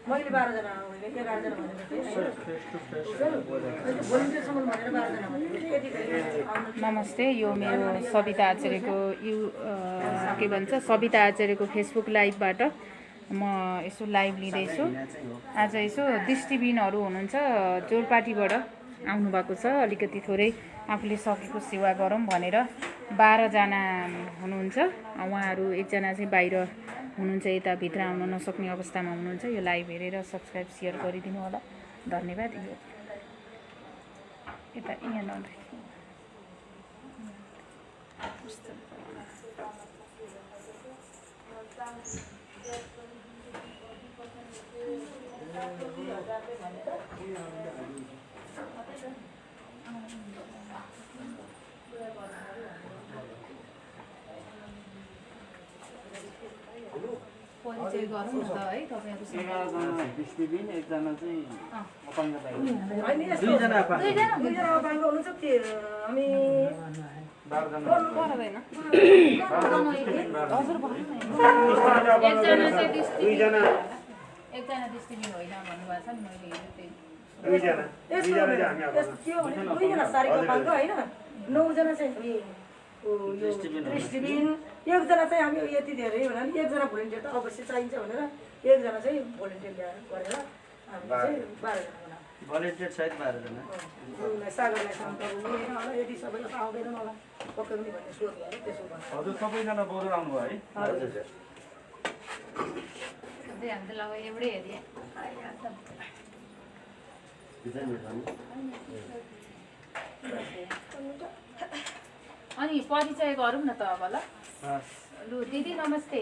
मैले 12 जना मैले 11 जना भनेको थिएँ। नमस्ते, यो मेरो सविता आचार्यको के भन्छ सविता आचार्यको फेसबुक लाइभबाट म यसो लाइभ लिँदैछु। आज यसो दृष्टिबिनहरू हुनुहुन्छ जोरपाटीबाट आउनुभएको छ। अलिकति थोरै आफूले सकेको सेवा गरौँ भनेर 12 जना हुनुहुन्छ। उहाँहरू एकजना चाहिँ बाहिर हुनुहुन्छ, यता भित्र आउन नसक्ने अवस्थामा हुनुहुन्छ। यो लाइभ हेरेर सब्सक्राइब सेयर गरिदिनु होला, धन्यवाद। यो यता यहाँ नदेखि परिचय गरौँ न त है तपाईहरुसँग। एकजना चाहिँ अपाङ्ग भाइ, दुईजना अपाङ्ग हुनुहुन्छ। हामी 12 जना पर्दैन हजुर एकजना दृष्टिबिन होइन भन्नुभएको छ नि, मैले हेरेँ त्यही। दुईजना सारीको अपाङ्ग होइन, 9 जना चाहिँ हामी दृष्टिबिन, एकजना चाहिँ हामी यति धेरै भनेर एकजना भोलिन्टियर त अवश्य चाहिन्छ भनेर एकजना चाहिँ भोलिन्टियर ल्याएर गरेर हामी चाहिँ 12 जना भलिन्टियर सहित 12 जना। सागरलाई सम्पर्क होला, यदि सबैलाई त आउँदैन होला पक्कै पनि भन्ने सोच भयो। त्यसो गर्छ हजुर सबैजना बोल्न आउनुभयो है? हजुर हामी त लगाए एउटै हेरेँ। अनि परिचय गरौँ न त अब ल। लु दिदी नमस्ते।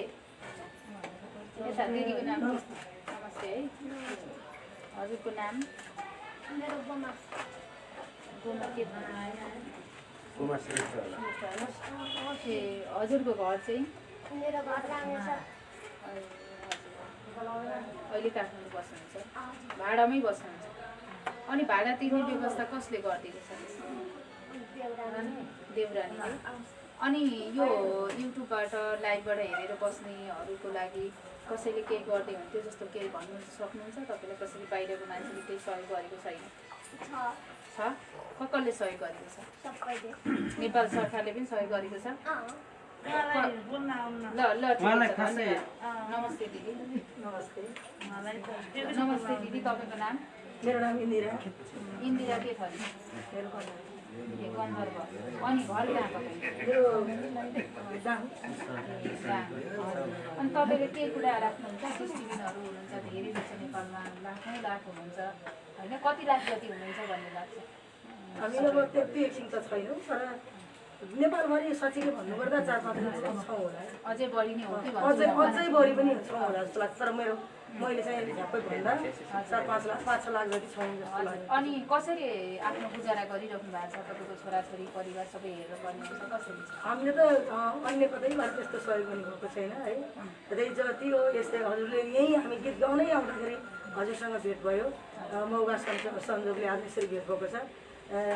यता दिदीको नाम नमस्ते है। हजुरको नाम? मेरो गोमा के कुमार श्रेष्ठ होला। ए हजुरको घर चाहिँ? मेरो घर रामेछाप। अहिले काठमाडौँ बस्नुहुन्छ? भाडामै बस्नुहुन्छ? अनि भाडा तिर्ने व्यवस्था कसले गरिदिएको छ? देवरानीले। अनि यो युट्युबबाट लाइभबाट हेरेर बस्नेहरूको लागि कसैले केही गर्दै हुन्थ्यो जस्तो केही भन्नु सक्नुहुन्छ? तपाईँलाई कसैले बाहिरको मान्छेले केही सहयोग गरेको छैन? छ? कसले सहयोग गरेको छ? सबैले। नेपाल सरकारले पनि सहयोग गरेको छ? ल ल ठिक छ, धन्यवाद। नमस्ते दिदी। नमस्ते। नमस्ते दिदी, तपाईँको नाम? मेरो नाम इन्दिरा। इन्दिरा के छ? मेरो गन्धर्व। अनि घर कहाँ तपाईँ? मेरो दाङ। अनि तपाईँले के कुरा राख्नुहुन्छ? दृष्टिबिनहरू हुनुहुन्छ धेरै रहेछ नेपालमा, लाख हुनुहुन्छ होइन, कति लाख जति हुनुहुन्छ भन्ने लाग्छ? हामी अब त्यति एकछिन त छैनौँ, तर नेपालभरि सचिवले भन्नुपर्दा 4-5 लाख छौँ होला। अझै बढी नै हो कि अझै बढी पनि छौँ होला जस्तो लाग्छ, तर मैले चाहिँ झ्याप्पै भन्दा 4-5 लाख 5-6 लाख जति छौँ जस्तो लाग्छ। अनि कसरी आफ्नो गुजारा गरिराख्नु भएको छ? तपाईँको छोराछोरी परिवार सबै हेरेर गर्नुहुन्छ कसरी छ? हामीले त अन्य कतैबाट त्यस्तो सहयोग पनि भएको छैन है। त्यही जति हो यस्तै हजुरले यहीँ हामी गीत गाउनै आउँदाखेरि हजुरसँग भेट भयो, मौका संजोगले आज यसरी भेट भएको छ।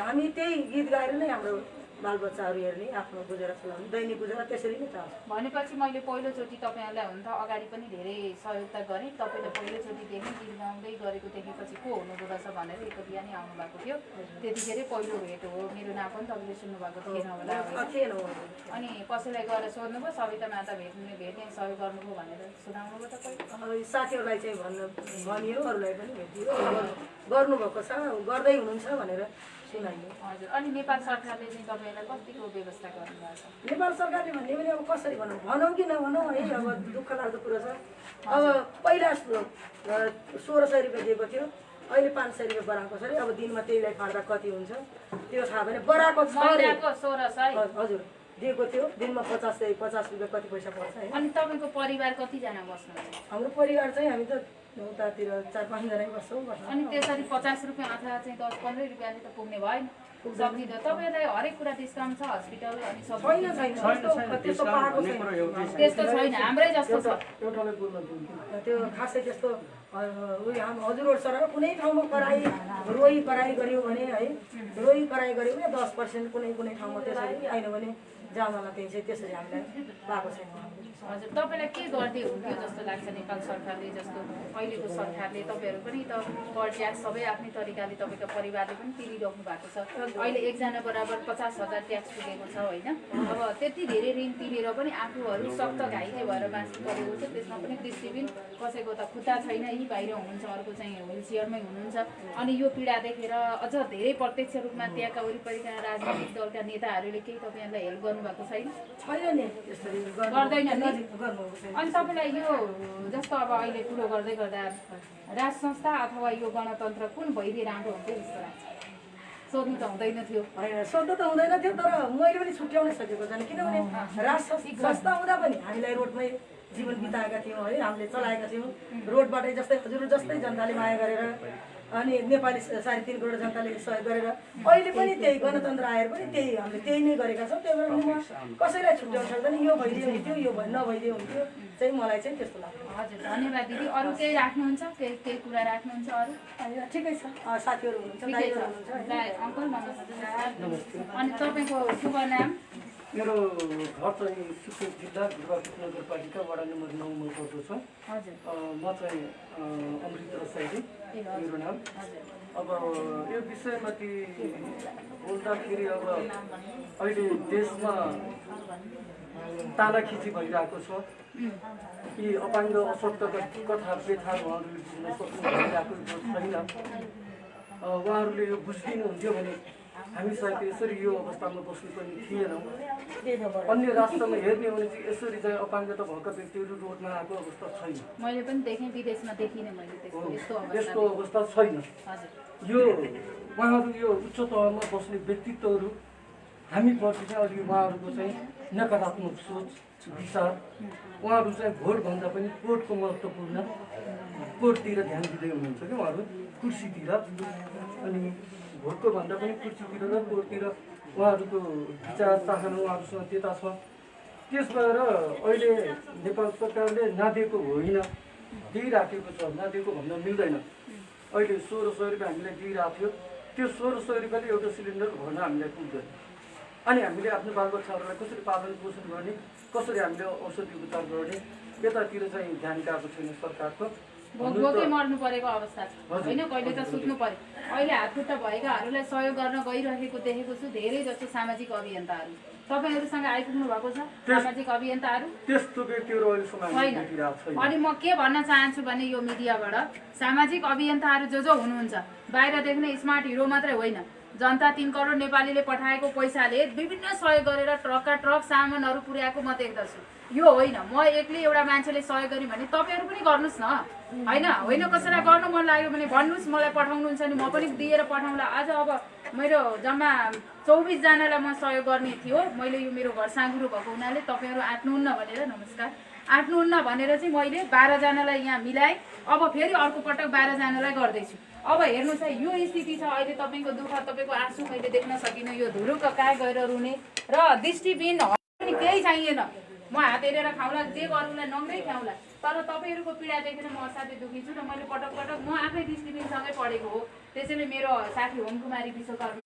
हामी त्यही गीत गाएर नै हाम्रो बालबच्चाहरू हेर्ने, आफ्नो गुजारा चलाउने, दैनिक गुजारा त्यसरी नै चल्छ। भनेपछि मैले पहिलोचोटि तपाईँहरूलाई हुन त अगाडि पनि धेरै सहयोगता गरेँ। तपाईँले पहिलोचोटिदेखि गीत गाउँदै गरेको देखेपछि को हुनुहुँदो रहेछ भनेर एक बिहानै आउनुभएको थियो। त्यतिखेरै पहिलो भेट हो। मेरो नाम पनि तपाईँले सुन्नुभएको थिएन होला। अनि कसैलाई गएर सोध्नुभयो सविता माता भेट्ने सहयोग गर्नुभयो भनेर सुनाउनुभयो तपाईँ? साथीहरूलाई चाहिँ भनियो, अरूलाई पनि भेटियो, गर्नुभएको छ, गर्दै हुनुहुन्छ भनेर सुनाइयो। हजुर। अनि नेपाल सरकारले चाहिँ तपाईँलाई कतिको व्यवस्था गर्नुभएको छ? नेपाल सरकारले भन्ने पनि अब कसरी भनौँ कि नभनौँ है, अब दुःख लाग्दो कुरो छ। अब पहिला 1600 रुपियाँ दिएको थियो, अहिले 500 रुपियाँ बढाएको छ अरे। अब दिनमा त्यहीलाई फाड्दा कति हुन्छ त्यो थाहा भएन। बढाएको छ अरे। 1600 हजुर दिएको थियो, दिनमा 50 रुपियाँ कति पैसा पर्छ है। अनि तपाईँको परिवार कतिजना बस्नुहुन्छ? हाम्रो परिवार चाहिँ हामी त उतातिर 4-5 जनै बस्छौँ। अनि त्यसरी 50 रुपियाँ अथवा चाहिँ 10-15 रुपियाँले त पुग्ने भएन, सक्दिनँ। तपाईँलाई हरेक कुरा डिस्काउन्ट छ? हस्पिटल अनि सब त्यस्तो पाएको छैन। त्यस्तो छैन, हाम्रै जस्तो छ। त्यो खासै त्यस्तो हजुरहरू सर कुनै ठाउँमा रोही कराई गऱ्यो भने है, रोही कराई गऱ्यो भने 10% कुनै ठाउँमा त्यसरी आएन भने जहाँमा 300 त्यसरी हामीलाई पाएको छैन। हजुर तपाईँलाई के गर्दै हुन्थ्यो जस्तो लाग्छ नेपाल सरकारले जस्तो अहिलेको सरकारले तपाईँहरू पनि त कर ट्याक्स सबै आफ्नै तरिकाले तपाईँको परिवारले पनि तिरिराख्नु भएको छ अहिले एकजना बराबर 50,000 ट्याक्स पुगेको छ होइन अब त्यति धेरै ऋण तिरेर पनि आफूहरू सक्त घाइते भएर बाँच्नु परेको छ त्यसमा पनि दृष्टिबिन कसैको त खुट्टा छैन यही बाहिर हुनुहुन्छ अर्को चाहिँ व्हिल चेयरमै हुनुहुन्छ अनि यो पीडा देखेर अझ धेरै प्रत्यक्ष रूपमा त्यहाँका वरिपरिका राजनीतिक दलका नेताहरूले केही तपाईँहरूलाई हेल्प गर्नुभएको छैन छैन नि यसरी गर्दैन नि गर्नुभएको छैन। अनि तपाईँलाई यो जस्तो अब अहिले कुरो गर्दै गर्दा राज संस्था अथवा यो गणतन्त्र कुन भइदिए राम्रो हुन्थ्यो जस्तो लाग्छ सोध्नु त हुँदैन थियो होइन सोध्नु त हुँदैन थियो तर मैले पनि छुट्याउन सकेको छैन किनभने राज संस्था हुँदा पनि हामीलाई रोडमै जीवन बिताएका थियौँ है हामीले चलाएका थियौँ रोडबाटै जस्तै हजुर जस्तै जनताले माया गरेर अनि नेपाली 3.5 करोड जनताले सहयोग गरेर अहिले पनि त्यही गणतन्त्र आएर पनि त्यही हामीले त्यही नै गरेका छौँ त्यही भएर म कसैलाई छुट्याउन सक्दैन यो भइदियो हुन्थ्यो यो नभइदियो हुन्थ्यो चाहिँ मलाई चाहिँ त्यस्तो लाग्छ। हजुर धन्यवाद दिदी अरू केही राख्नुहुन्छ केही कुरा राख्नुहुन्छ अरू ठिकै छ साथीहरू हुनुहुन्छ दाइहरू हुनुहुन्छ अङ्कल नमस्कार अनि तपाईँको शुभ नाम मेरो घर चाहिँ सुकुम जिल्ला दुर्गापुर नगरपालिका वडा नम्बर 9 मा पर्दछ। हजुर म चाहिँ अमृत रसाइली मेरो नाम। अब यो विषयमाथि बोल्दाखेरि अब अहिले देशमा तानाखिची भइरहेको छ कि अपाङ्ग अशक्त कथा व्यथा उहाँहरूले बुझ्न सक्नु भइरहेको छैन। उहाँहरूले यो बुझिदिनुहुन्थ्यो भने हामी सायद यसरी यो अवस्थामा बस्नु पनि थिएनौँ। अन्य राष्ट्रमा हेर्ने हो भने चाहिँ यसरी चाहिँ अपाङ्गता भएका व्यक्तिहरू रोडमा आएको अवस्था छैन। मैले पनि देखेँ विदेशमा देखिनँ मैले यस्तो अवस्था छैन। यो उहाँहरू यो उच्च तहमा बस्ने व्यक्तित्वहरू हामीप्रति चाहिँ अलि उहाँहरूको चाहिँ नकारात्मक सोच विचार उहाँहरू चाहिँ भोटभन्दा पनि कोर्टको महत्त्वपूर्ण कोर्टतिर ध्यान दिँदै हुनुहुन्छ कि उहाँहरू कुर्सीतिर अनि भोटको भन्दा पनि कुर्सीतिर र कोर्टतिर उहाँहरूको विचार चाहना उहाँहरूसँग त्यता छ। त्यस भएर अहिले नेपाल सरकारले नदिएको होइन दिइराखेको छ। नदिएको भन्न मिल्दैन। अहिले 1600 रुपियाँ हामीलाई दिइरहेको थियो त्यो 1600 रुपियाँले एउटा सिलिन्डर भर्न हामीलाई पुग्दैन। अनि हामीले आफ्नो बालबच्चाहरूलाई कसरी पालन पोषण गर्ने कसरी हामीले औषधि उपचार गर्ने यतातिर चाहिँ ध्यान गएको छैन सरकारको। भोकै मर्नु परेको अवस्था छ होइन कहिले त सुत्नु पर्यो। अहिले हातखुट्टा भएकाहरूलाई सहयोग गर्न गइरहेको देखेको छु धेरै जस्तो सामाजिक अभियन्ताहरू तपाईँहरूसँग आइपुग्नु भएको छ सामाजिक अभियन्ताहरू त्यस्तो व्यक्तिहरू अहिलेसम्म छैन। अनि म के भन्न चाहन्छु भने यो मिडियाबाट सामाजिक अभियन्ताहरू जो हुनुहुन्छ बाहिर देख्ने स्मार्ट हिरो मात्रै होइन जनता 3 करोड नेपालीले पठाएको पैसाले विभिन्न सहयोग गरेर ट्रकका ट्रक सामानहरू पुर्याएको म देख्दछु। यो होइन म एक्लै एउटा मान्छेले सहयोग गरेँ भने तपाईँहरू पनि गर्नुहोस् न होइन कसैलाई गर्नु मन लाग्यो भने भन्नुहोस् मलाई पठाउनुहुन्छ नि म पनि दिएर पठाउँला। आज अब मेरो जम्मा 24 जनालाई म सहयोग गर्ने थियो। मैले यो मेरो घर साँगुरो भएको हुनाले तपाईँहरू आँट्नुहुन्न भनेर नमस्कार आँट्नुहुन्न भनेर चाहिँ मैले 12 जनालाई यहाँ मिलाएँ। अब फेरि अर्को पटक 12 जनालाई गर्दैछु। अब हेर्नुहोस् है यो स्थिति छ अहिले तपाईँको दुःख तपाईँको आँसु मैले देख्न सकिनँ। यो धुरुक्क कहाँ गएर रुने र दृष्टिबिन पनि केही चाहिएन। म हात हेरेर खाउँला जे गरौँला नङ्ग्रै खाउँला तर तपाईँहरूको पीडा देखेर म असाध्यै दुखी छु र मैले पटक पटक म आफै दृष्टिबिनसँगै पढेको हो। त्यसैले मेरो साथी होमकुमारी विश्वकर्मा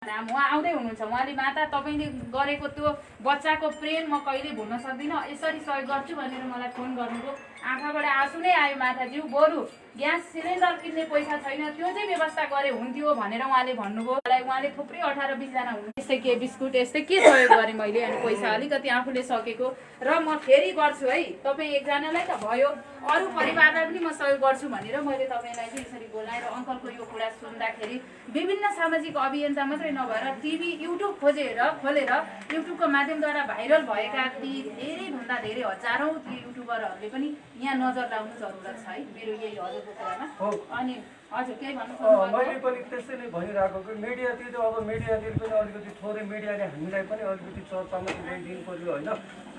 उहाँ आउँदै हुनुहुन्छ उहाँले माता तपाईँले गरेको त्यो बच्चाको प्रेम म कहिले भुल्न सक्दिनँ। यसरी सहयोग गर्छु भनेर मलाई फोन गर्नुभयो। आँखाबाट आँसु नै आयो माताज्यू बरु ग्यास सिलिन्डर किन्ने पैसा छैन त्यो चाहिँ व्यवस्था गरे हुन्थ्यो भनेर उहाँले भन्नुभयो। उहाँले थुप्रै 18-20 जना हुनु यस्तै के बिस्कुट यस्तै के सहयोग गरेँ मैले अनि पैसा अलिकति आफूले सकेको र म फेरि गर्छु है। तपाईँ एकजनालाई त भयो अरू परिवारलाई पनि म सहयोग गर्छु भनेर मैले तपाईँलाई चाहिँ यसरी बोलाएर अङ्कलको यो कुरा सुन्दाखेरि विभिन्न सामाजिक अभियन्ता मात्रै नभएर टिभी युट्युब खोलेर युट्युबको माध्यमद्वारा भाइरल भएका ती धेरैभन्दा धेरै हजारौँ ती युट्युबरहरूले पनि यहाँ नजर लाउनु जरुरत छ है मेरो यही हजुरको कुरामा। अनि हजुर केही भन्नु मैले पनि त्यसै नै भनिरहेको कि मिडियातिर अब मिडियातिर पनि अलिकति थोरै मिडियाले हामीलाई पनि अलिकति चर्चामा ल्याइदिनु पऱ्यो होइन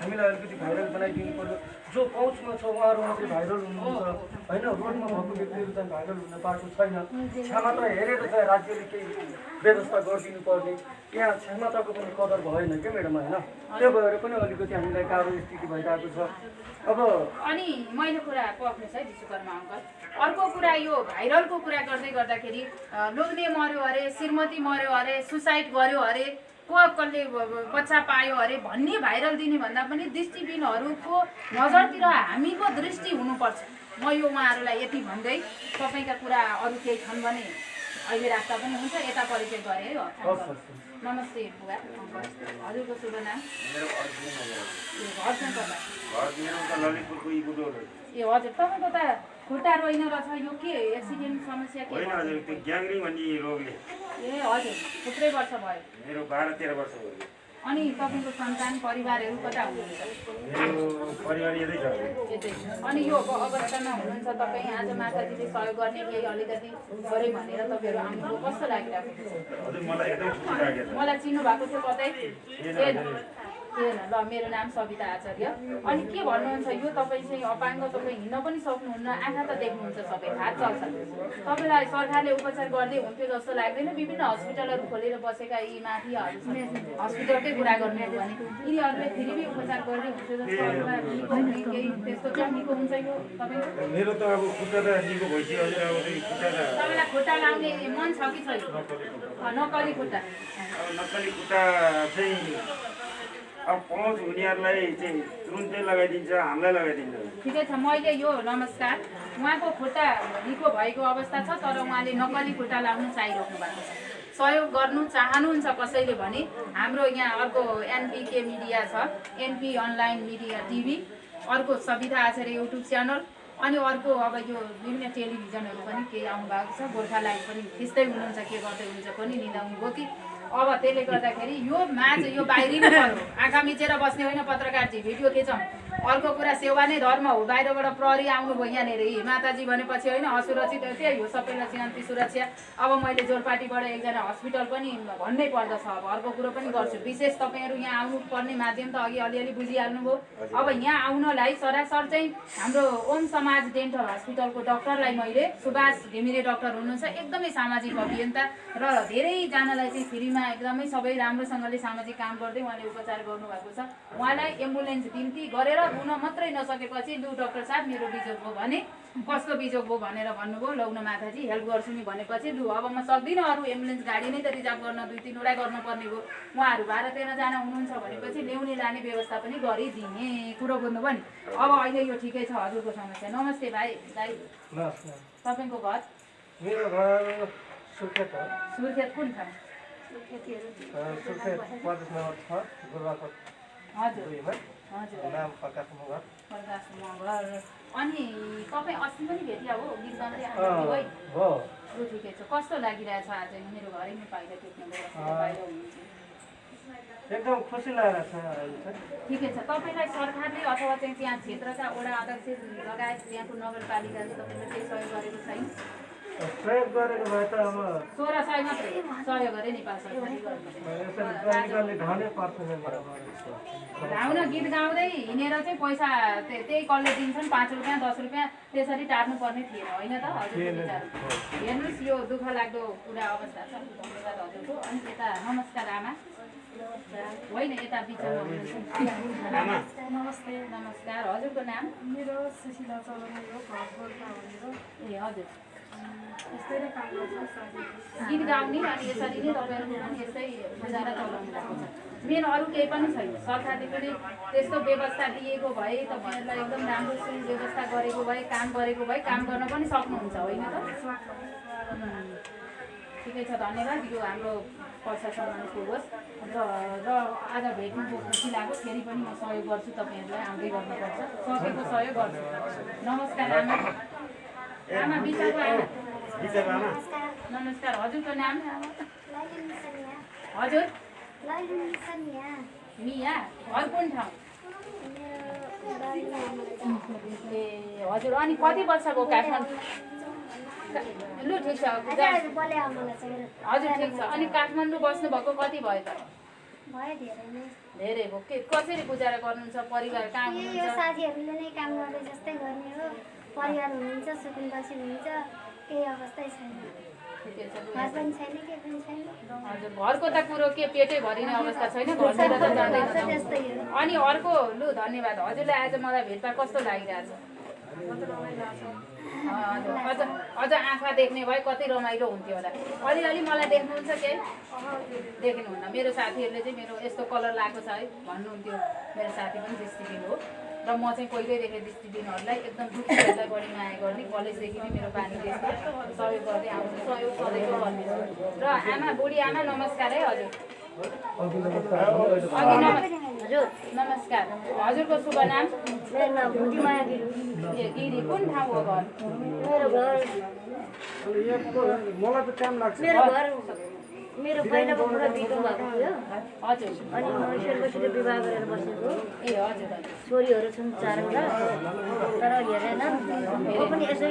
हामीलाई अलिकति भाइरल बनाइदिनु पऱ्यो। जो पहुँचमा छ उहाँहरू मात्रै भाइरल हुनुहुन्छ होइन रोडमा भएको व्यक्तिहरू चाहिँ भाइरल हुन पाएको छैन। क्षमता हेरेर चाहिँ राज्यले केही व्यवस्था गरिदिनु पर्ने यहाँ क्षमताको पनि कदर भएन क्या म्याडम होइन त्यो भएर पनि अलिकति हामीलाई गाह्रो स्थिति भइरहेको छ। अब अनि मैले कुरा पक्नुहोस् है विश्वकर्मा अङ्कल अर्को कुरा यो भाइरलको कुरा गर्दै गर्दाखेरि लोग्ने मर्यो अरे श्रीमती मर्यो अरे सुसाइड गर्यो अरे कसले बच्चा पायो अरे भन्ने भाइरल दिने भन्दा पनि दृष्टिबिनहरूको नजरतिर हामीको दृष्टि हुनुपर्छ। म यो उहाँहरूलाई यति भन्दै तपाईँका कुरा अरू केही छन् भने अहिले राख्दा पनि हुन्छ, यता परिचय गरे है। नमस्ते बुवा, हजुरको शुभ नाम? घर चाहिँ कता? ए हजुर, तपाईँको त खुट्टा रोइन रहेछ, यो के एक्सिडेन्ट समस्या के? होइन हजुर, त्यो ग्याङ्ग्रिङ भन्ने रोगले। ए हजुर, थुप्रै वर्ष भयो। मेरो 12-13 वर्ष भयो। अनि तपाईँको सन्तान परिवारहरू कता हुनुहुन्छ? मेरो परिवार यतै छ। अनि यो अवस्थामा हुनुहुन्छ तपाईँ, आज माताजीले सहयोग गर्ने केही अलिकति गरे भनेर तपाईँहरू आउनुभयो, कस्तो लागिरहेको छ? हजुर मलाई एकदम खुसी लागेको छ। मलाई चिन्नु भएको थियो कतै? थिएन। ल, मेरो नाम सविता आचार्य। अनि के भन्नुहुन्छ, यो तपाईँ चाहिँ अपाङ्ग, तपाईँ हिँड्न पनि सक्नुहुन्न, आँखा त देख्नुहुन्छ, सबै हात चल्छ, तपाईँलाई सरकारले उपचार गर्दै हुन्थ्यो जस्तो लाग्दैन? विभिन्न हस्पिटलहरू खोलेर बसेका यी माथिहरू छन्, हस्पिटलकै कुरा गर्ने हो भने यिनीहरूले फेरि पनि उपचार गर्दै हुन्थ्यो जस्तो अरूलाई निको हुने केही त्यस्तो चाहिँ निको हुन्छ यो तपाईँको? मेरो त अब खुट्टा त निको भइसक्यो हजुर। अब खुट्टा त तपाईँलाई खुट्टा लाउने मन छ कि छैन? नक्कली खुट्टा? अब नक्कली खुट्टा चाहिँ अब पहुँच हुनेहरूलाई चाहिँ तुरुन्तै लगाइदिन्छ, हामीलाई लगाइदिन्छ। ठिकै छ, मैले यो नमस्कार, उहाँको खुट्टा निको भएको अवस्था छ तर उहाँले नक्कली खुट्टा लाउनु चाहिराख्नु भएको छ। सहयोग गर्नु चाहनुहुन्छ कसैले भने हाम्रो यहाँ अर्को एनपीके मिडिया छ, एनपी अनलाइन मिडिया टिभी, अर्को सविता आचार्य युट्युब च्यानल, अनि अर्को अब यो विभिन्न टेलिभिजनहरू पनि केही आउनु भएको छ। गोर्खा लाइभ पनि खिच्दै हुनुहुन्छ, के गर्दै हुनुहुन्छ पनि निदाउनुभयो कि? अब त्यसले गर्दाखेरि यो माझ यो बाहिरिनु पर्यो, आँखा मिचेर बस्ने होइन पत्रकारजी, भिडियो खिचौँ। अर्को कुरा सेवा नै धर्म हो। बाहिरबाट प्रहरी आउनुभयो यहाँनिर, माताजी भनेपछि होइन असुरक्षित त्यही हो, सबैलाई शान्ति सुरक्षा। अब मैले जोरपाटीबाट एकजना हस्पिटल पनि भन्नै पर्दछ, अब अर्को कुरो पनि गर्छु। विशेष तपाईँहरू यहाँ आउनुपर्ने माध्यम त अघि अलिअलि बुझिहाल्नुभयो। अब यहाँ आउनलाई सरासर चाहिँ हाम्रो ओम समाज डेन्टल हस्पिटलको डाक्टरलाई मैले, सुभाष घिमिरे डाक्टर हुनुहुन्छ, एकदमै सामाजिक अभियन्ता र धेरैजनालाई चाहिँ फ्रीमा एकदमै सबै राम्रोसँगले सामाजिक काम गर्दै उहाँले उपचार गर्नुभएको छ। उहाँलाई एम्बुलेन्स बिन्ती गरेर हुन मात्रै नसकेपछि लु डाक्टर साहब मेरो बिजोग भयो भने, कस्तो बिजोग भयो भनेर भन्नुभयो, लौन माताजी हेल्प गर्छु नि भनेपछि लु अब म सक्दिनँ, अरू एम्बुलेन्स गाडी नै त रिजर्भ गर्न 2-3वटा गर्नुपर्ने भयो। उहाँहरू 12-13 जना हुनुहुन्छ भनेपछि ल्याउने लाने व्यवस्था पनि गरिदिने कुरो बुझ्नुभयो नि। अब अहिले यो ठिकै छ हजुरको समस्या। नमस्ते भाइ, दाइ तपाईँको घर? मेरो घर सुर्खेत हो। सुर्खेत कुन ठाउँ? सुर्खेत 5 नम्बर 6 गुरुवाको हजुर 2 मा। हजुर, नाम प्रकाश मगर। प्रकाश मगर। अनि तपाईँ अस्ति पनि भेटिया हो, गीत गाउँदै आउनुभयो है? हो। लु ठिकै छ, कस्तो लागिरहेछ आज? मेरो घरै नै पाइला टिप्न बाहिर हुनुहुन्छ, एकदम खुसी लागेको छ अहिले चाहिँ। ठिकै छ। तपाईँलाई सरकारले अथवा चाहिँ त्यहाँ क्षेत्रका वडा अध्यक्ष लगायत त्यहाँको नगरपालिकाले तपाईँलाई केही सहयोग गरेको छैन? प्रयोग गरेको भए त अब 1600 मात्रै सहयोग गरे नेपाल सरकारले। ढाउनै पर्थेन। धाउन गीत गाउँदै हिँडेर चाहिँ पैसा त्यही कसले दिन्छन् 5 रुपियाँ 10 रुपियाँ त्यसरी टार्नुपर्ने थिएन होइन त हजुरको विचार? हेर्नुहोस् यो दुःख लाग्दो पुरा अवस्था छ। धन्यवाद हजुरको। अनि यता नमस्कार आमा, होइन यता बिचमा हुनुहुन्छ। नमस्ते। नमस्कार, हजुरको नाम? मेरो सुशीला चौधरी हो, घर गोर्खा भनेर ए हजुर, यस्तै नै काम गर्छु। गीत गाउने अनि यसरी नै तपाईँहरूको पनि यस्तै गुजारा चलाउनु भएको छ। मेन अरू केही पनि छैन। सरकारले पनि त्यस्तो व्यवस्था दिएको भए तपाईँहरूलाई एकदम राम्रो व्यवस्था गरेको भए, काम गरेको भए काम गर्न पनि सक्नुहुन्छ होइन त? ठिकै छ, धन्यवाद। यो हाम्रो प्रशासनको होस् र आज भेट्नुको खुसी लाग्यो। फेरि पनि म सहयोग गर्छु, तपाईँहरूलाई आउँदै गर्नुपर्छ, सकेको सहयोग गर्छु। नमस्कार आमा। आमा बिचको आमा नमस्कार, हजुरको नाम? हजुर मिया, घर कुन ठाउँ? ए हजुर, अनि कति वर्षको काठमाडौँ? लु ठिक छ हजुर, ठिक छ। अनि काठमाडौँ बस्नुभएको कति भयो त? धेरै भयो। के कसरी गुजारा गर्नुहुन्छ? परिवार कहाँ हुनुहुन्छ? साथीहरूले नै काम गर्ने जस्तै गर्ने हो। परिवार हुनुहुन्छ, सुकुन बसी हुनुहुन्छ, केही अवस्थै छैन। घर पनि छैन, केही पनि छैन। हजुर, घरको त कुरो के पेटै भरिने अवस्था छैन, घरतिर त जाँदैन। त्यस्तै हो। अनि अर्को, लु धन्यवाद हजुरलाई। आज मलाई भेट्दा कस्तो लागिरहेछ? अझ अझ आँखा देख्ने भए कति रमाइलो हुन्थ्यो होला। अलिअलि मलाई देख्नुहुन्छ केही देख्नुहुन्न। मेरो साथीहरूले चाहिँ मेरो यस्तो कलर लगाएको छ है भन्नुहुन्थ्यो। मेरो साथी पनि दृष्टिबिन हो र म चाहिँ पहिल्यैदेखि दृष्टिबिनहरूलाई एकदम दुःखीहरूलाई बढी माया गर्ने, कलेजदेखि नै मेरो बानी देशमा सहयोग गर्दै आउँछु, सहयोग सधैँको गर्ने। र आमा, बुढी आमा नमस्कार है हजुर। हजुर नमस्कार। हजुरको शुभ नाम? मेरो नाम भुटीमाया गिरी। ए गिरी, कुन ठाउँ हो घर? मेरो घर मेरो पहिलाको बुढा बित्नु भएको थियो। हजुर। अनि म ईश्वरबसीले विवाह गरेर बसेको। ए हजुर हजुर। छोरीहरू छन् 4वटा, तर हेरेन। म पनि यसै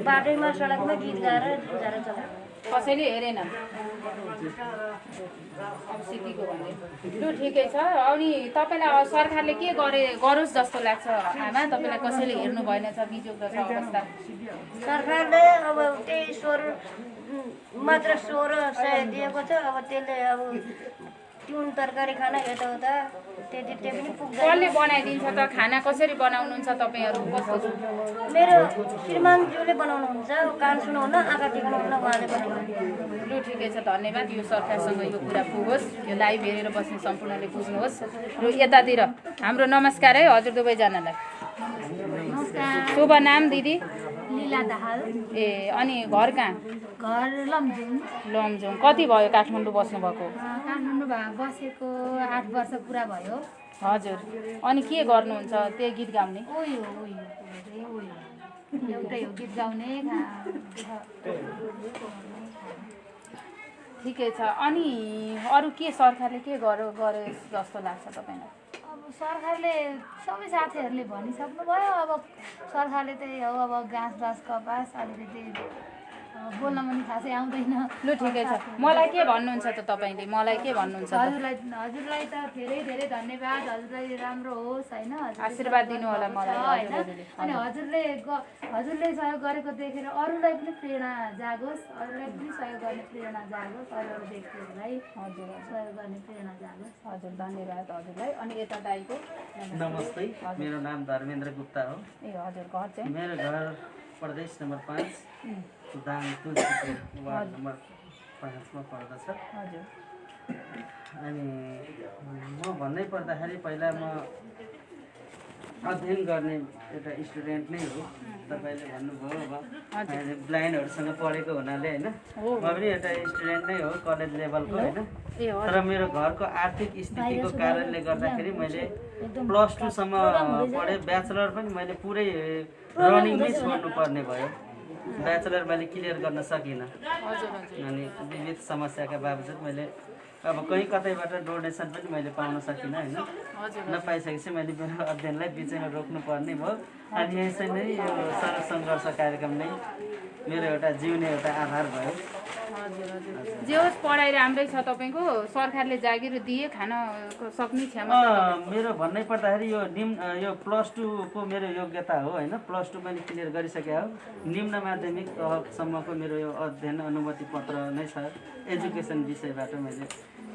बाटैमा सडकमा गीत गाएर गुजारा चलाएको। कसैले हेरेन अब सिटीको भन्ने। लु ठिकै छ। अनि तपाईँलाई सरकारले के गरोस् जस्तो लाग्छ आमा? तपाईँलाई कसैले हेर्नु भएन छ बिजोग जस्तो अवस्था? सरकारले अब त्यही मात्र 1600 दिएको छ। अब त्यसले अब तिउन तरकारी खाना यताउता त्यति पनि पुग्दैन। कसले बनाइदिन्छ त? खाना कसरी बनाउनुहुन्छ तपाईँहरू? कस्तो? मेरो श्रीमानज्यूले बनाउनुहुन्छ। कान सुनाउन, आँखा टिकाउन उहाँले बनाउनुहुन्छ। लु ठिकै छ, धन्यवाद। यो सरकारसँग यो कुरा पुगोस्, यो लाइभ हेरेर बस्ने सम्पूर्णले बुझ्नुहोस्। र यतातिर हाम्रो नमस्कार है हजुर दुवैजनालाई। नमस्कार। शुभ नाम दिदी? लीला दाहाल। ए अनि घर कहाँ? घर लमजुङ। लमजुङ। कति भयो काठमाडौँ बस्नुभएको? काठमाडौँ बसेको 8 वर्ष पुरा भयो। हजुर। अनि के गर्नुहुन्छ? त्यही गीत गाउने? एउटै हो, गीत गाउने। ठिकै छ। अनि अरू के सरकारले के गरे जस्तो लाग्छ तपाईँलाई? अब सरकारले सबै साथीहरूले भनिसक्नुभयो। अब सरकारले त्यही हो, अब घाँस कपास अलिकति बोल्न पनि खासै आउँदैन। लु ठिकै छ। मलाई के भन्नुहुन्छ त तपाईँले? मलाई के भन्नुहुन्छ त? हजुरलाई त धेरै धेरै धन्यवाद। हजुरलाई राम्रो होस् होइन, आशीर्वाद दिनु होला मलाई होइन। हजुरले। अनि हजुरले सहयोग गरेको देखेर अरूलाई पनि प्रेरणा जागोस्, अरूलाई पनि सहयोग गर्ने प्रेरणा जागोस्, अरू व्यक्तिहरूलाई हजुर सहयोग गर्ने प्रेरणा जागोस्। हजुर धन्यवाद हजुरलाई। अनि यता दाइको? नमस्ते, मेरो नाम धर्मेन्द्र गुप्ता हो। ए हजुर। घर चाहिँ? मेरो घर प्रदेश number 5 Dang Tulsipur ward number 5 मा पर्दछ। हजुर। अनि म भन्नै पर्दाखेरि पहिला म अध्ययन गर्ने एउटा स्टुडेन्ट नै हो। तपाईँले भन्नुभयो अब ब्लाइन्डहरूसँग पढेको हुनाले होइन, म पनि एउटा स्टुडेन्ट नै हो, कलेज लेभलको होइन। तर मेरो घरको आर्थिक स्थितिको कारणले गर्दाखेरि मैले +2 पढेँ। ब्याचलर पनि मैले पुरै रनिङमै छोड्नु पर्ने भयो। ब्याचलर मैले क्लियर गर्न सकिनँ। अनि विविध समस्याका बावजुद मैले अब कहीँ कतैबाट डोनेसन पनि मैले पाउन सकिनँ होइन। नपाइसकेपछि मैले मेरो अध्ययनलाई बिचैमा रोक्नु पर्ने भयो। अनि यसै नै यो सडक सङ्घर्ष कार्यक्रम नै मेरो एउटा जिउने एउटा आधार भयो। जे होस् पढाइ राम्रै छ तपाईँको? सरकारले जागिर दिए खान सक्ने क्षमता? मेरो भन्नै पर्दाखेरि यो +2 को मेरो योग्यता हो होइन। +2 मैले क्लियर गरिसकेँ हो। निम्न माध्यमिक तहसम्मको मेरो यो अध्ययन अनुमति पत्र नै छ। एजुकेसन विषयबाट मैले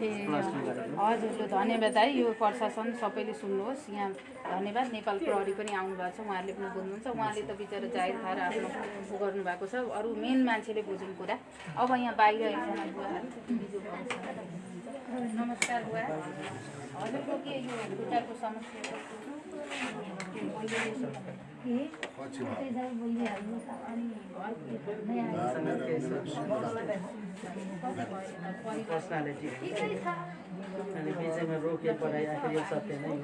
+2 गरेको। हजुर। लु धन्यवाद है। यो प्रशासन सबैले सुन्नुहोस्। यहाँ धन्यवाद। नेपाल प्रहरी पनि आउनुभएको छ, उहाँहरूले पनि बुझ्नुहुन्छ। उहाँले त बिचरा जाहिर खाएर आफ्नो गर्नुभएको छ। अरू मेन मान्छेले बुझ्नु कुरा। अब यहाँ बाहिर एकजना बुवाहरू नमस्कार बुवा। हजुरको के यो खुट्टाको समस्या? पर्सनालिटी अनि बिचैमा रोके पढाइ आखिर यो सत्य नै हो।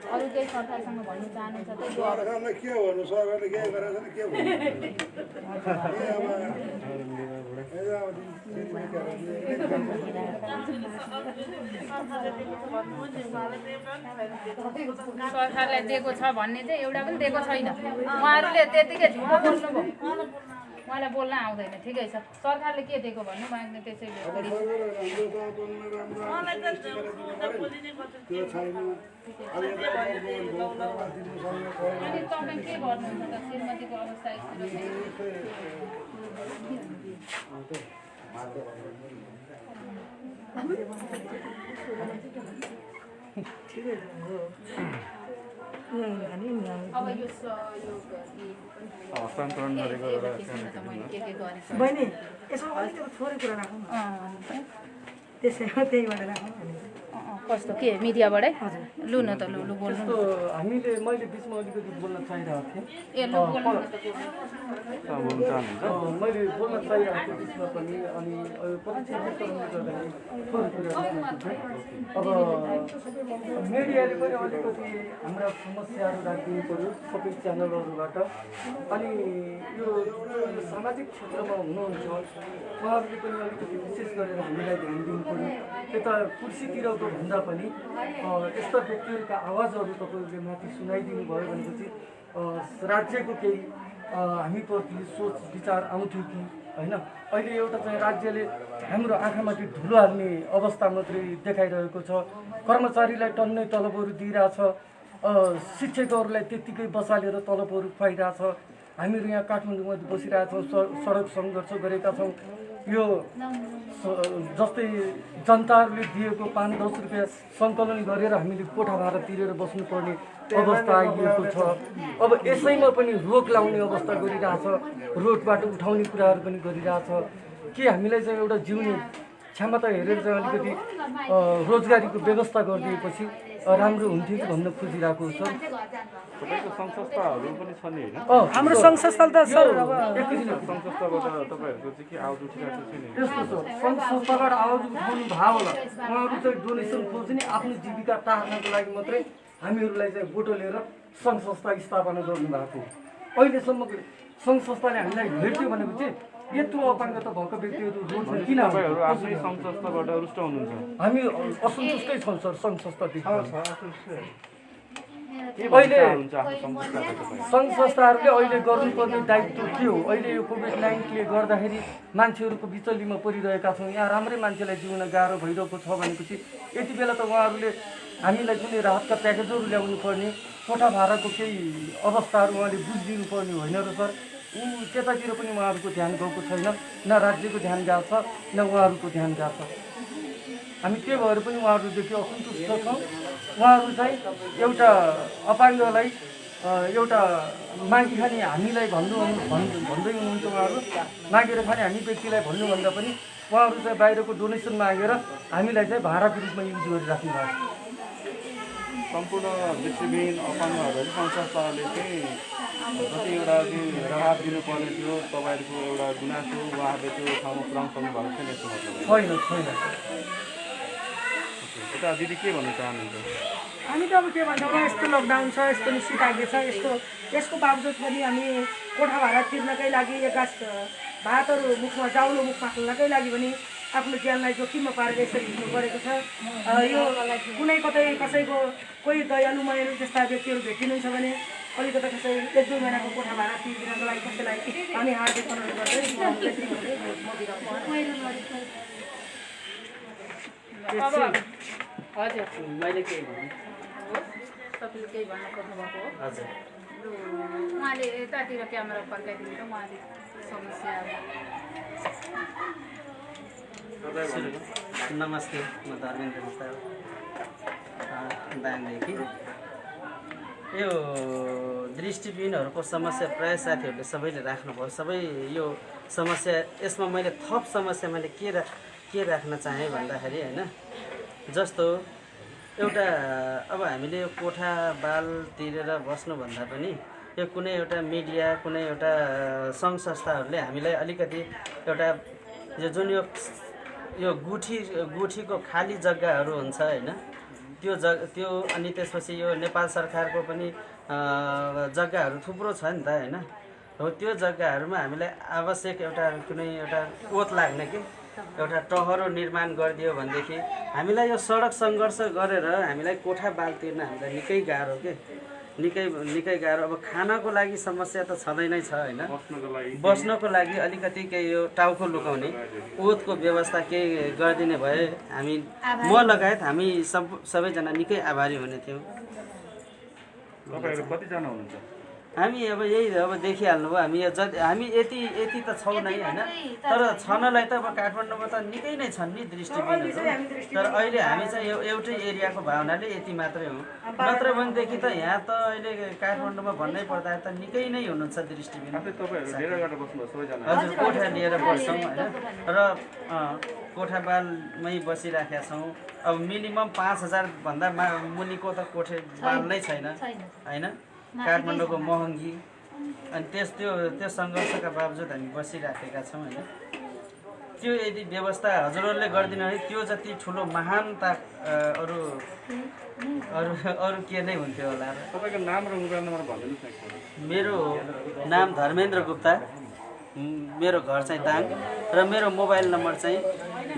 अरू केही सरकारसँग भन्नु चाहनुहुन्छ त? सरकारले के भन्नु, सरकारले के गरेछ नि के भन्नु। सरकारलाई दिएको छ भन्ने चाहिँ एउटा पनि दिएको छैन। उहाँहरूले त्यतिकै झुटो बोल्नुभयो। उहाँलाई बोल्न आउँदैन। ठिकै छ। सरकारले के दिएको भन्नु माग्ने त्यसैले। अनि तपाईँ के गर्नुहुन्छ त? श्रीमतीको अवस्था ठिकै हो अनि अब यो हस्तान्तरण गरेको एउटा के गरेको बहिनी यसो अलिकति थोरै कुरा राखौँ न त्यसैमा त्यहीबाट राखौँ कस्तो के मिडियाबाटै लु न त लु लु बोल्नु त्यस्तो हामीले मैले बिचमा अलिकति बोल्न चाहिरहेको थिएँ ए लु बोल्नु न त बोल्न चाहनुहुन्छ मैले बोल्न चाहिरहेको थिएँ बिचमा पनि अनि परिचयले गर्दाखेरि थोरै कुरा राख्न थिएँ। अब मिडियाले पनि अलिकति हाम्रा समस्याहरू राखिदिनु पऱ्यो सबै च्यानलहरूबाट। अनि यो सामाजिक क्षेत्रमा हुनुहुन्छ उहाँहरूले पनि अलिकति विशेष गरेर हामीलाई ध्यान दिनु पऱ्यो। यता कुर्सीतिरको भन्दा पनि यस्ता व्यक्तिहरूका आवाजहरू तपाईँहरूले माथि सुनाइदिनु भयो भनेपछि राज्यको केही हामीप्रति सोच विचार आउँथ्यो कि होइन। अहिले एउटा चाहिँ राज्यले हाम्रो आँखामाथि धुलो हाल्ने अवस्था मात्रै देखाइरहेको छ। कर्मचारीलाई टन्नै तलबहरू दिइरहेछ, शिक्षकहरूलाई त्यत्तिकै बसालेर तलबहरू खुवाइरहेछ। हामीहरू यहाँ काठमाडौँमा बसिरहेछौँ, सडक सङ्घर्ष गरेका छौँ। यो जस्तै जनताहरूले दिएको 5-10 रुपियाँ सङ्कलन गरेर हामीले कोठा भाडा तिरेर बस्नुपर्ने अवस्था आइएको छ। अब यसैमा पनि रोक लाउने अवस्था गरिरहेछ, रोडबाट उठाउने कुराहरू पनि गरिरहेछ। के हामीलाई चाहिँ एउटा जिउने क्षमता हेरेर चाहिँ अलिकति रोजगारीको व्यवस्था गरिदिएपछि राम्रो हुन्थ्यो कि भन्न खोजिरहेको छ। तपाईँको सङ्घ संस्थाहरू पनि छ नि होइन? हाम्रो सङ्घ संस्था त सर अब सङ्घ संस्थाबाट तपाईँहरूको चाहिँ के आवाज उठिरहेको छ नि? यस्तो छ, सङ्घ संस्थाबाट आवाज उठाउनु भयो होला। उहाँहरू चाहिँ डोनेसन खोज्ने आफ्नो जीविका टार्नको लागि मात्रै हामीहरूलाई चाहिँ बोटो लिएर सङ्घ संस्था स्थापना गर्नुभएको। अहिलेसम्म सङ्घ संस्थाले हामीलाई हेर्थ्यो भनेपछि यत्रो अपाङ्गता भएको व्यक्तिहरू रोड्छन् किन? तपाईँहरू आफ्नै सङ्घ संस्थाबाट रुष्ट हुनुहुन्छ? हामी असन्तुष्टै छौँ सर सङ्घ संस्थादेखि। के अहिले हुन्छ आफ्नो सङ्घ संस्थाबाट तपाईँ? सङ्घ संस्थाहरूले अहिले गर्नुपर्ने दायित्व के हो? अहिले यो कोभिड-19ले गर्दाखेरि मान्छेहरूको बिचलीमा परिरहेका छौँ। यहाँ राम्रै मान्छेलाई जिउन गाह्रो भइरहेको छ भनेपछि यति बेला त उहाँहरूले हामीलाई कुनै राहतका प्याकेजहरू ल्याउनु पर्ने, कोठा भाडाको केही अवस्थाहरू उहाँले बुझिदिनु पर्ने होइन र सर। त्यतातिर पनि उहाँहरूको ध्यान गएको छैन, न राज्यको ध्यान गएको छ न उहाँहरूको ध्यान गएको छ। हामी त्यही भएर पनि उहाँहरूदेखि असन्तुष्ट छौँ। उहाँहरू चाहिँ एउटा अपाङ्गलाई एउटा मागी खाने हामीलाई भन्दै हुनुहुन्छ। उहाँहरू मागेर खाने हामी व्यक्तिलाई भन्नुभन्दा पनि उहाँहरू चाहिँ बाहिरको डोनेसन मागेर हामीलाई चाहिँ भाडाको रूपमा युज गरिराख्नु भएको छ। सम्पूर्ण दृष्टिविहीन अपाङ्गहरूलाई सङ्घ संस्थाले चाहिँ जति एउटा चाहिँ राहत दिनुपर्ने थियो तपाईँहरूको एउटा गुनासो उहाँहरूले त्यो ठाउँमा पुऱ्याउनु भएको छैन यस्तो मतलब? छैन। यता दिदी के भन्न चाहनुहुन्छ? हामी त अब के भन्छ उहाँ यस्तो लकडाउन छ, यस्तो निश्चिताज्ञा छ, यसको बावजुद पनि हामी कोठा भाडा तिर्नकै लागि एकास भातहरू मुखमा जाउलो मुखमा खोल्नकै लागि पनि आफ्नो ज्यानलाई जोखिममा पारेर यसरी हिँड्नु परेको छ। यो कुनै कतै कसैको कोही दयालुमयहरू जस्ता व्यक्तिहरू भेटिनुहुन्छ भने अलिकति कसै 1-2 महिनाको कोठा भाडा तिर्दिनको लागि कसैलाई हामी हार्दिक अनुरोध गर्दै हजुर मैले केही भने तपाईँले केही भन्न खोज्नुभएको हो? हजुर लु उहाँले यतातिर क्यामेरा फर्काइदिनु त उहाँले समस्या नमस्ते, म धर्मेन्द्र मिश्र दाङदेखि। यो दृष्टिविहीनहरूको समस्या प्राय साथीहरूले सबैले राख्नुभयो। सबै यो समस्या यसमा मैले थप समस्या मैले के राख्न चाहेँ भन्दाखेरि होइन, जस्तो एउटा अब हामीले यो कोठा बाल तिरेर बस्नुभन्दा पनि यो कुनै एउटा मिडिया कुनै एउटा सङ्घ संस्थाहरूले हामीलाई अलिकति एउटा जुन यो गुठीको खाली जग्गाहरू हुन्छ होइन, त्यो अनि त्यसपछि यो नेपाल सरकारको पनि जग्गाहरू थुप्रो छ नि त होइन। हो त्यो जग्गाहरूमा हामीलाई आवश्यक एउटा कुनै एउटा ओत लाग्ने कि एउटा टहरो निर्माण गरिदियो भनेदेखि हामीलाई यो सडक सङ्घर्ष गरेर हामीलाई कोठा बाल तिर्न हामीलाई निकै गाह्रो के निकै गाह्रो। अब खानको लागि समस्या त छँदै नै छ होइन, बस्नको लागि अलिकति केही यो टाउको लुकाउने ओतको व्यवस्था केही गरिदिने भए हामी म लगायत हामी सबैजना निकै आभारी हुने थियौँ। तपाईँहरू कतिजना हुनुहुन्छ? हामी अब यही अब देखिहाल्नु भयो हामी हामी यति त छौँ नै होइन तर छनलाई त अब काठमाडौँमा त निकै नै छन् नि दृष्टिबिनहरू तर अहिले हामी चाहिँ एउटै एरियाको भावनाले यति मात्रै हो नत्र भनेदेखि त यहाँ त अहिले काठमाडौँमा भन्नै पर्दा त निकै नै हुनुहुन्छ दृष्टिबिन हजुर कोठा लिएर बस्छौँ होइन र कोठाबालमै बसिराखेका छौँ अब मिनिमम 5,000 भन्दा मुनिको त कोठाबाल नै छैन होइन काठमाडौँको महँगी अनि त्यो सङ्घर्षका बावजुद हामी बसिराखेका छौँ होइन त्यो यदि व्यवस्था हजुरहरूले गरिदिनु भने त्यो जति ठुलो महानता अरू के नै हुन्थ्यो होला र तपाईँको नाम र मोबाइल नम्बर भनिदिनुहोस् न मेरो नाम धर्मेन्द्र गुप्ता मेरो घर चाहिँ दाङ र मेरो मोबाइल नम्बर चाहिँ 9847991304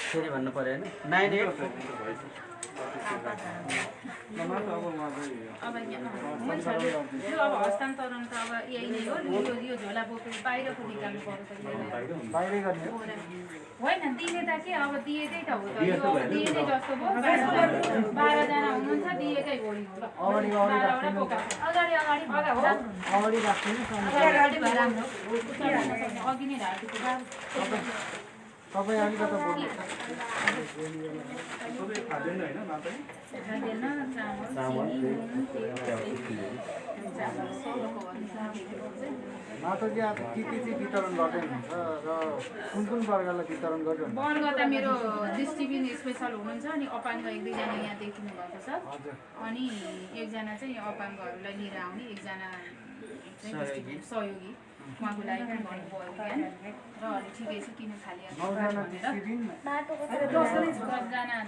फेरि भन्नु पऱ्यो होइन 98 अब यो अब हस्तान्तरण त अब यही नै हो यो झोला बोकेर बाहिरको निकाल्नु पर्छ होइन दिने त के अब दिएकै त हो त यो दिएकै जस्तो भयो 12 जना हुनुहुन्छ दिएकै हो अघि नै ढाल्छु तपाईँ अलिकति बोल्नु माताजी आज के चाहिँ वितरण गर्दै हुनुहुन्छ र कुन वर्गलाई वितरण गर्नुहुन्छ? वर्ग त मेरो दृष्टिबिन स्पेसल हुनुहुन्छ अनि अपाङ्ग 1-2 जना यहाँ देखिनु भएको छ अनि एकजना चाहिँ अपाङ्गहरूलाई लिएर आउने एकजना सहयोगी उहाँको लागि पनि भन्नुभयो ज्ञान र अहिले ठिकै छ किन खाली 10जना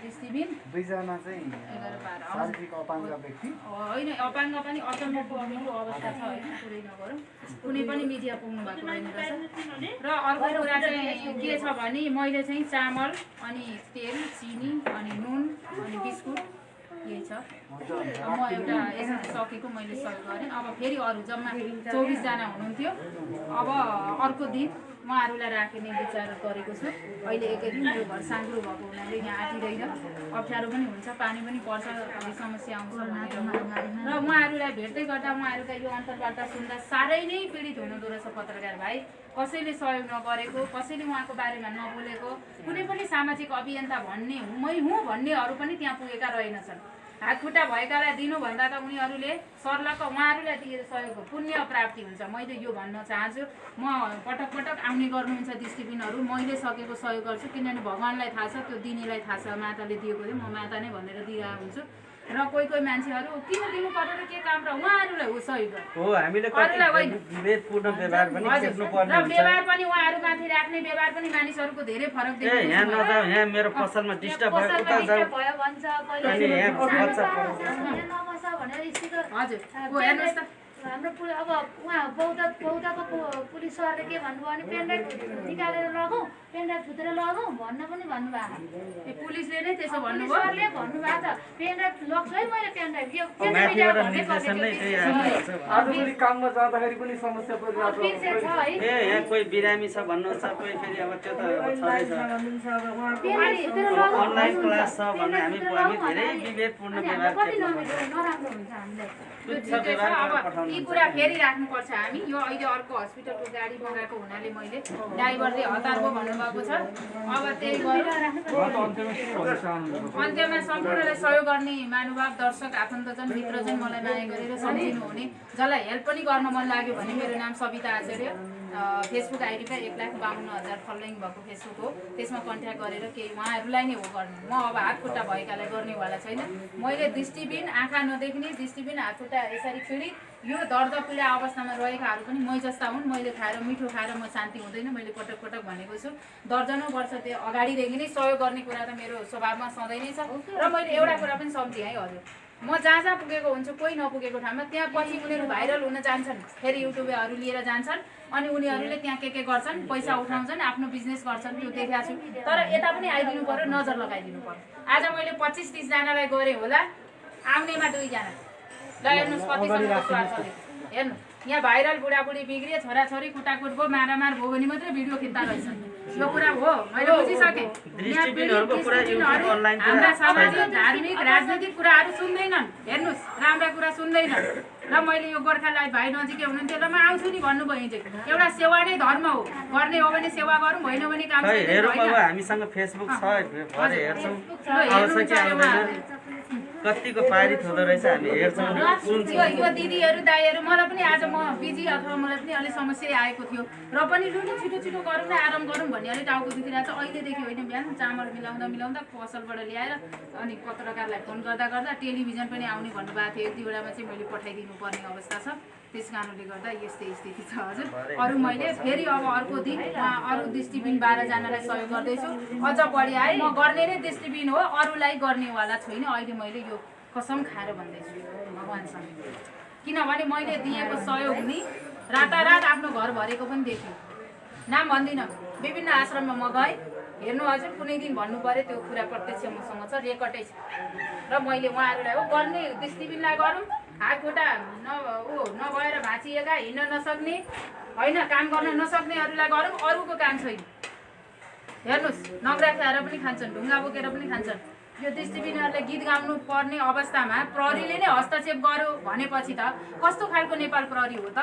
दृष्टिबिन 2 जना चाहिँ 11-12 शारीरिक अपाङ्ग व्यक्ति होइन अपाङ्ग पनि अचम्म पर्नेको अवस्था छ होइन पुरै नगरौँ कुनै पनि मिडिया पुग्नु भएको रहेन रहेछ र अर्को कुरा चाहिँ के छ भने मैले चाहिँ चामल अनि तेल चिनी अनि नुन अनि बिस्कुट यही छ म एउटा यसरी सकेको मैले सहयोग गरेँ अब फेरि अरू जम्मा 24 जना हुनुहुन्थ्यो अब अर्को दिन उहाँहरूलाई राख्ने विचार गरेको छु अहिले एकै दिन यो घर साङ्ग्रो भएको हुनाले यहाँ आँटिँदैन अप्ठ्यारो पनि हुन्छ पानी पनि पर्छ समस्या आउँछ र उहाँहरूलाई भेट्दै गर्दा उहाँहरूका यो अन्तर्वार्ता सुन्दा साह्रै नै पीडित हुनुहुँदो रहेछ पत्रकार भाइ कसैले सहयोग नगरेको कसैले उहाँको बारेमा नबोलेको कुनै पनि सामाजिक अभियन्ता भन्ने मै हुँ भन्नेहरू पनि त्यहाँ पुगेका रहेनछन् हातखुट्टा भएकालाई दिनुभन्दा त उनीहरूले सर्लक्क उहाँहरूलाई दिएर सहयोग पुण्य प्राप्ति हुन्छ मैले यो भन्न चाहन्छु म पटक पटक आउने गर्नुहुन्छ दृष्टिबिनहरू मैले सकेको सहयोग गर्छु किनभने भगवान्लाई थाहा छ त्यो दिनेलाई थाहा छ माताले दिएको म माता नै भनेर दिइरहेको हुन्छु र कोही मान्छेहरू किन दिनु पर्यो र के काम र उहाँहरूलाई हो सहयोग हो हामीले विवेकपूर्ण व्यवहार पनि देख्नु पर्ने हुन्छ व्यवहार पनि उहाँहरूमाथि राख्ने व्यवहार पनि मानिसहरूको धेरै फरक देखिन्छ यहाँ नजाऊ यहाँ मेरो पसलमा डिस्टर्ब भयो उता जाऊ अनि यहाँ बच्चा हजुर हो हेर्नुहोस् त हाम्रो अब उहाँ बौद्धको पुलिस सरले के भन्नुभयो भने पेनड्राइभ निकालेर लगाऊ पेनड्राइभ थुतेर लगाऊ भन्न पनि भन्नुभएको पुलिसले नै त्यसो भन्नुभयो सरले भन्नुभएको छ पेनड्राइभ लग्छु है मैले पेनड्राइभ यो आजभोलि काममा जाँदाखेरि पनि समस्या परिरहेको यहाँ कोही बिरामी छ भन्नुहुन्छ कोही फेरि अब त्यो त अनलाइन क्लास छ भने हामी धेरै विवेकपूर्ण व्यवहार नराम्रो हुन्छ हामीलाई यी कुरा फेरि राख्नुपर्छ हामी यो अहिले अर्को हस्पिटलको गाडी मगाएको हुनाले मैले ड्राइभरले हतार भयो भन्नुभएको छ अब त्यही अन्त्यमा सम्पूर्णलाई सहयोग गर्ने महानुभाव दर्शक आफन्तजन मित्रजन मलाई माया गरेर सम्झिनु हुने जसलाई हेल्प पनि गर्न मन लाग्यो भने मेरो नाम सविता आचार्य फेसबुक आइडीमा 1,52,000 फलोइङ भएको फेसबुक हो त्यसमा कन्ट्याक्ट गरेर केही उहाँहरूलाई नै हो गर्ने म अब हातखुट्टा भएकालाई गर्नेवाला छैन मैले दृष्टिबिन आँखा नदेख्ने दृष्टिबिन हातखुट्टा यसरी पीडित यो दर्द पीडा अवस्थामा रहेकाहरू पनि मै जस्ता हुन् मैले खाएर मिठो खाएर म शान्ति हुँदैन मैले पटक पटक भनेको छु दर्जनौं वर्ष त्यो अगाडिदेखि नै सहयोग गर्ने कुरा त मेरो स्वभावमा सधैँ नै छ र मैले एउटा कुरा पनि सम्झेँ है हजुर म जहाँ पुगेको हुन्छु कोही नपुगेको ठाउँमा त्यहाँ पछि उनीहरू भाइरल हुन जान्छन् फेरि युट्युबरहरू लिएर जान्छन् अनि उनीहरूले त्यहाँ के गर्छन् पैसा उठाउँछन् आफ्नो बिजनेस गर्छन् त्यो देखाएको छु तर यता पनि आइदिनु पर्यो नजर लगाइदिनु पर्यो आज मैले 25-30 जनालाई गरेँ होला आउनेमा 2 जना ल हेर्नुहोस् कति हेर्नु यहाँ भाइरल बुढाबुढी बिग्रिए छोराछोरी कुटाकुट भयो मारामार भयो भने मात्रै भिडियो खिच्दा रहेछन् यो कुरा हो मैले बुझिसकेँ। यहाँ दृष्टिबिनहरूको कुरा युट्युब अनलाइन हाम्रा सामाजिक धार्मिक राजनीतिक कुराहरू सुन्दैनन्। हेर्नुहोस् राम्रा कुरा सुन्दैनन् र मैले यो गोर्खालाई भाइ नजिकै हुनुहुन्थ्यो र म आउँछु नि भन्नुभयो हिजो। एउटा सेवा नै धर्म हो, गर्ने हो भने सेवा गरौँ, होइन भने काम हेरौँ। अब हामीसँग फेसबुक छ, भरे हेर्छौँ आउँछ कि आउँदैन, कतिको पारित हुँदो रहेछ हामी हेर्छौँ सुन्छौँ। यो दिदीहरू दाइहरू मलाई पनि आज म बिजी अथवा मलाई पनि अलिक समस्या आएको थियो र पनि लु छिटो छिटो गरौँ न आराम गरौँ भन्ने अलिक टाउको दुखिरहेको छ अहिलेदेखि। होइन बिहान चामल मिलाउँदा पसलबाट ल्याएर अनि पत्रकारलाई फोन गर्दा टेलिभिजन पनि आउने भन्नुभएको थियो। एक दुईवटामा चाहिँ मैले पठाइदिनु पर्ने अवस्था छ, त्यस कारणले गर्दा यस्तै स्थिति छ हजुर। अरू मैले फेरि अब अर्को दिन अरू दृष्टिबिन 12 जनालाई सहयोग गर्दैछु। अझ बढी आए म गर्ने नै दृष्टिबिन हो, अरूलाई गर्नेवाला छैन। अहिले मैले यो कसम खाएर भन्दैछु भगवान्सँग, किनभने मैले दिएको सहयोग नि रातारात आफ्नो घर भरेको पनि देख्यो। नाम भन्दिनँ, विभिन्न आश्रममा म गएँ। हेर्नु हजुर कुनै दिन भन्नु पऱ्यो, त्यो कुरा प्रत्यक्ष मसँग छ, रेकर्डै छ। र मैले उहाँहरूलाई हो गर्ने दृष्टिबिनलाई गरौँ, हात खुट्टा नभएर भाँचिएका, हिँड्न नसक्ने होइन, काम गर्न नसक्नेहरूलाई गरौँ, अरूको काम छैन। हेर्नुहोस् नग्रा खाएर पनि खान्छन्, ढुङ्गा बोकेर पनि खान्छन्। यो दृष्टिबिनहरूले गीत गाउनु पर्ने अवस्थामा प्रहरीले नै हस्तक्षेप गर्यो भनेपछि त कस्तो खालको नेपाल प्रहरी हो त?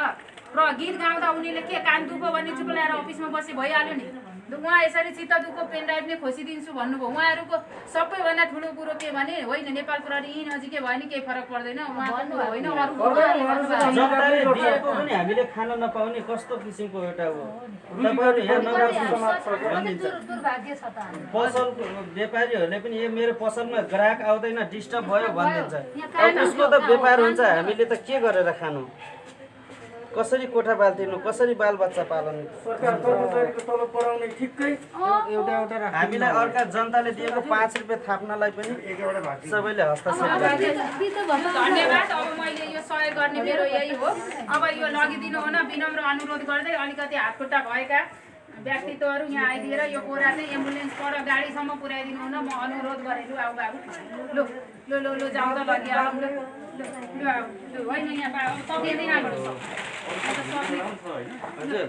गीत गाउँदा उनीहरूले के कान दुखो भन्ने चुप ल्याएर अफिसमा बसी भइहाल्यो नि। उहाँ यसरी चित्त दुःखको पेनड्राइभ नै खोसिदिन्छु भन्नुभयो। उहाँहरूको सबैभन्दा ठुलो कुरो के भने होइन नेपाल प्रहरी यहीँ नजिकै भयो भने केही फरक पर्दैन, उहाँ होइन अरू पनि हामीले खान नपाउने कस्तो किसिमको एउटा हो। तपाईँहरू यहाँ नगर्नु पसल व्यापारीहरूले पनि यो मेरो पसलमा ग्राहक आउँदैन डिस्टर्ब भयो भनिदिन्छ। उसको त व्यापार हुन्छ, हामीले त के गरेर खानु, कसरी कोठा बाल्दिनु, कसरी बालबच्चा पालन। हामीलाई अर्का जनताले दिएको 5 रुपियाँ थाप्नलाई पनि सबैले हस्तक्षेप गर्छ। धन्यवाद। अब मैले यो सहयोग गर्ने मेरो यही हो। अब यो लगिदिनु हो न, विनम्र अनुरोध गर्दै अलिकति हातखुट्टा भएका व्यक्तित्वहरू यहाँ आइदिएर यो बोरा चाहिँ एम्बुलेन्स पर गाडीसम्म पुर्याइदिनु हो न, म अनुरोध गरेँ। लु आऊ बाबु, लु लु लु लु जाउँदा लगिहालौँ। लु लु आऊ, लु होइन यहाँ सकिँदैन। हजुर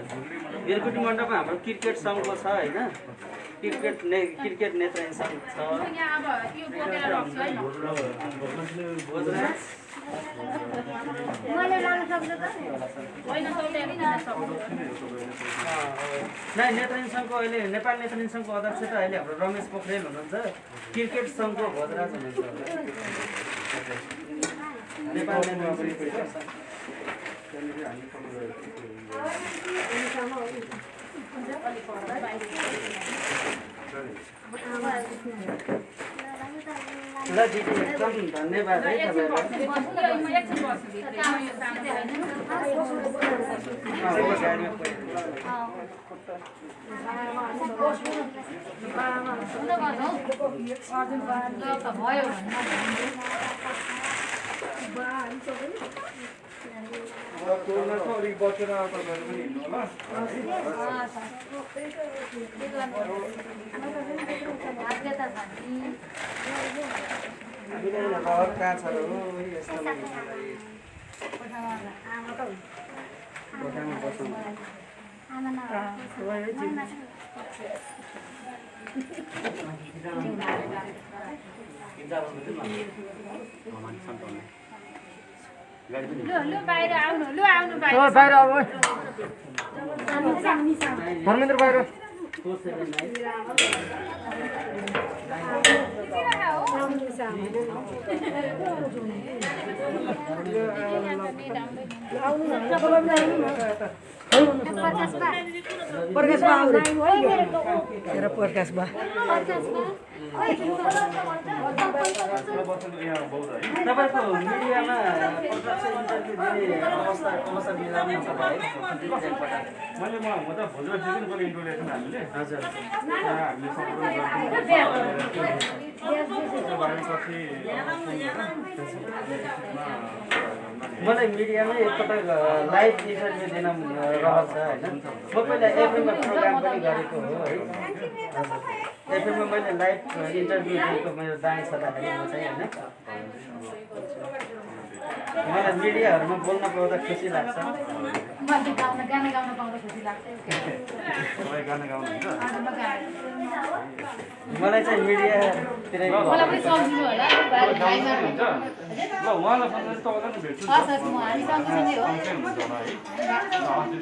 बिरकुटी मण्डपमा हाम्रो क्रिकेट सङ्घको छ होइन, क्रिकेट नेत्रहीन सङ्घ छ। यहाँ अब यो बोकेर राख्छु है म। मैले लान सक्छु त? होइन नै नेत्रहीन सङ्घको अहिले नेपाल नेत्रहीन सङ्घको अध्यक्ष त अहिले हाम्रो रमेश पोखरेल हुनुहुन्छ, क्रिकेट सङ्घको भोजराज हुनुहुन्छ। नेपाल नेत्रहीन सङ्घ ल दिदी एकदम धन्यवाद है अलिक बसेर तपाईँहरू पनि हिँड्नु होला। लु बाहिर आउनु, लु आउनु बाहिर आऊ धर्मेन्द्र बाहिर। तपाईँको मिडियामा प्रत्यक्ष इन्टरभ्यू दिने अवसर मिलाउनु छ भाइ? मैले म त भोजरा जिल्लाको इन्ट्रोडक्सन हामीले हजुर हामीले मलाई मिडियामै एकपटक लाइभ इन्टरभ्यू दिन रहन्छ होइन। म पहिला एफएममा प्रोग्राम पनि गरेको हो है। एफएममा मैले लाइभ इन्टरभ्यू दिएको मेरो दाइ छँदाखेरि म चाहिँ होइन मलाई मिडियाहरूमा बोल्न पाउँदा खुसी लाग्छ। मैले गाना गाउन पाउँदा खुसी लाग्छ। तपाईँ गाना गाउनुहुन्छ? मलाई चाहिँ मिडियातिरै मलाई पनि सम्झिनु होला बारे भाइमा हुन्छ ल उहाँलाई सँगै तपाईँलाई भेट्छु नि हस् म हामी सँगसँगै हो सँगै हुनुहुन्छ होला है अस्ति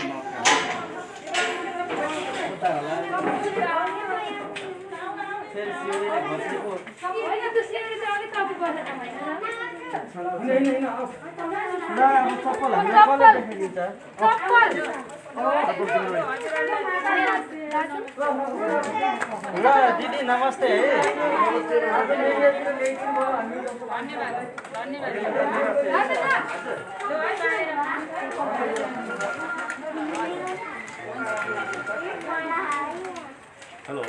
उता होला फेरि सिउरीले घोसेको होइन त्यो सिँढी चाहिँ अलिक कपी पर्छ त होइन ल अब चप्पल हामीलाई कसले देखाइदिन्छ? ल दिदी नमस्ते है। हेलो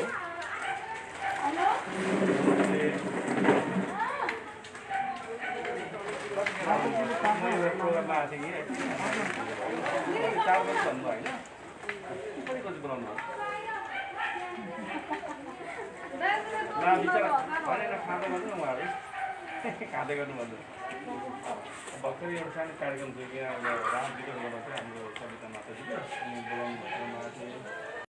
प्रोग्राममा आएको थिएँ कि 4 बजी भन्नुभयो होइन कति बजी बोलाउनु भयो ला बिचरा भनेर खाँदै गर्नु न उहाँहरू खाँदै गर्नु भन्नु भर्खरै एउटा सानो कार्यक्रम थियो कि यहाँ राम वितरण गर्दा चाहिँ हाम्रो सविता माताजीले बोलाउनु भएको